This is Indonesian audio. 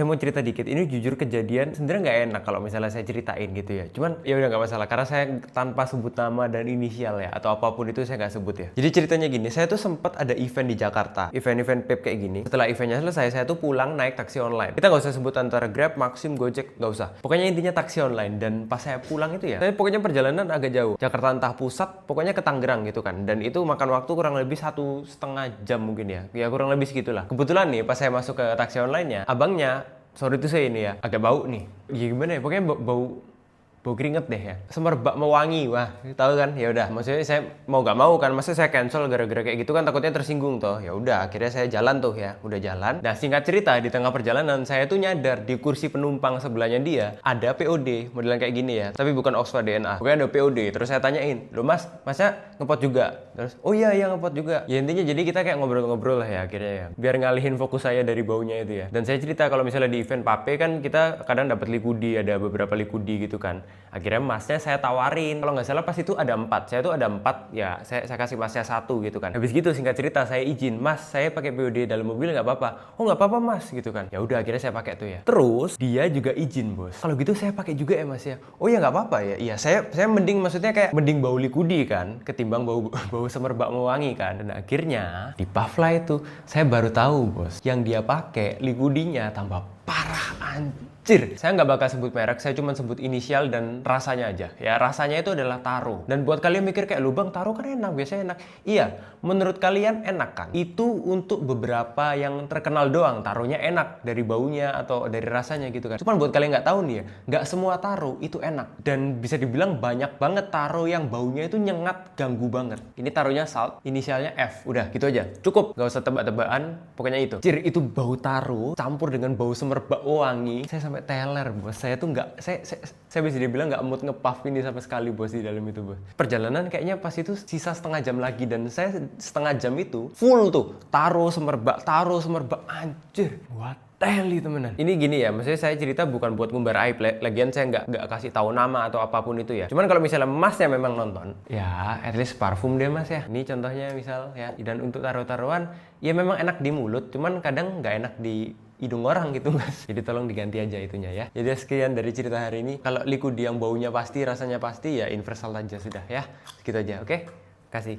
Saya mau cerita dikit, ini jujur kejadian sebenarnya nggak enak kalau misalnya saya ceritain gitu ya. Cuman ya udah nggak masalah, karena saya tanpa sebut nama dan inisial ya, atau apapun itu saya nggak sebut ya. Jadi ceritanya gini, saya tuh sempat ada event di Jakarta, event-event vape kayak gini. Setelah eventnya selesai, saya tuh pulang naik taksi online. Kita nggak usah sebut antara Grab, Maxim, Gojek, nggak usah. Pokoknya intinya taksi online. Dan pas saya pulang itu ya, saya pokoknya perjalanan agak jauh. Jakarta entah pusat, pokoknya ke Tangerang gitu kan. Dan itu makan waktu kurang lebih 1,5 jam mungkin ya. Ya kurang lebih segitulah. Kebetulan nih, pas saya masuk ke taksi online-nya, abangnya, sorry itu saya ini ya, agak bau nih. Ya gimana ya, pokoknya bau keringet deh ya. Semerbak mewangi, wah tahu kan? Ya udah, maksudnya saya mau gak mau kan, masa saya cancel gara-gara kayak gitu kan, takutnya tersinggung toh. Ya udah, akhirnya saya jalan tuh ya, udah jalan. Nah singkat cerita, di tengah perjalanan saya tuh nyadar di kursi penumpang sebelahnya dia ada POD modelan kayak gini ya, tapi bukan Oxford DNA. Pokoknya ada POD. Terus saya tanyain, loh mas, masnya ngepot juga? Terus, oh iya ngepot juga. Ya intinya jadi kita kayak ngobrol-ngobrol lah ya akhirnya ya, biar ngalihin fokus saya dari baunya itu ya. Dan saya cerita kalau misalnya di event Pape kan kita kadang dapat likudi, ada beberapa likudi gitu kan. Akhirnya masnya saya tawarin, kalau nggak salah pas itu ada 4, saya tuh ada 4 ya, saya kasih masnya 1 gitu kan. Habis gitu singkat cerita saya izin, mas saya pakai POD dalam mobil nggak apa-apa? Oh nggak apa-apa mas gitu kan. Ya udah akhirnya saya pakai tuh ya. Terus dia juga izin bos, kalau gitu saya pakai juga ya mas ya. Oh ya nggak apa-apa ya. Iya saya mending, maksudnya kayak mending bau likudi kan ketimbang bau semerbak mewangi kan. Dan akhirnya di Pavla itu saya baru tahu bos, yang dia pakai likudinya tambah parah anjir. Saya nggak bakal sebut merek, saya cuma sebut inisial dan rasanya aja. Ya rasanya itu adalah taro. Dan buat kalian mikir kayak, lu bang taro kan enak, biasanya enak. Iya, menurut kalian enak kan? Itu untuk beberapa yang terkenal doang, taruhnya enak dari baunya atau dari rasanya gitu kan. Cuman buat kalian nggak tahu nih ya, nggak semua taro itu enak. Dan bisa dibilang banyak banget taro yang baunya itu nyengat, ganggu banget. Ini taruhnya salt, inisialnya F. Udah gitu aja, cukup, nggak usah tebak-tebakan. Pokoknya itu. Ciri itu bau taro campur dengan bau semerbak wangi. Saya sampai teler bos, saya tuh nggak, saya bisa dibilang nggak mood ngepuff ini sama sekali bos di dalam itu bos. Perjalanan kayaknya pas itu sisa setengah jam lagi, dan saya setengah jam itu full tuh taro semerbak anjir, what teli temenan. Ini gini ya, maksudnya saya cerita bukan buat ngumbar aib, lagian saya nggak kasih tahu nama atau apapun itu ya. Cuman kalau misalnya masnya memang nonton, ya at least parfum deh mas ya. Ini contohnya misal ya, dan untuk taruh-taruhan ya memang enak di mulut, cuman kadang nggak enak di hidung orang gitu mas. Jadi tolong diganti aja itunya ya. Jadi sekian dari cerita hari ini. Kalau likudi yang baunya pasti, rasanya pasti, ya universal aja sudah ya. Segitu aja, oke? Kasih.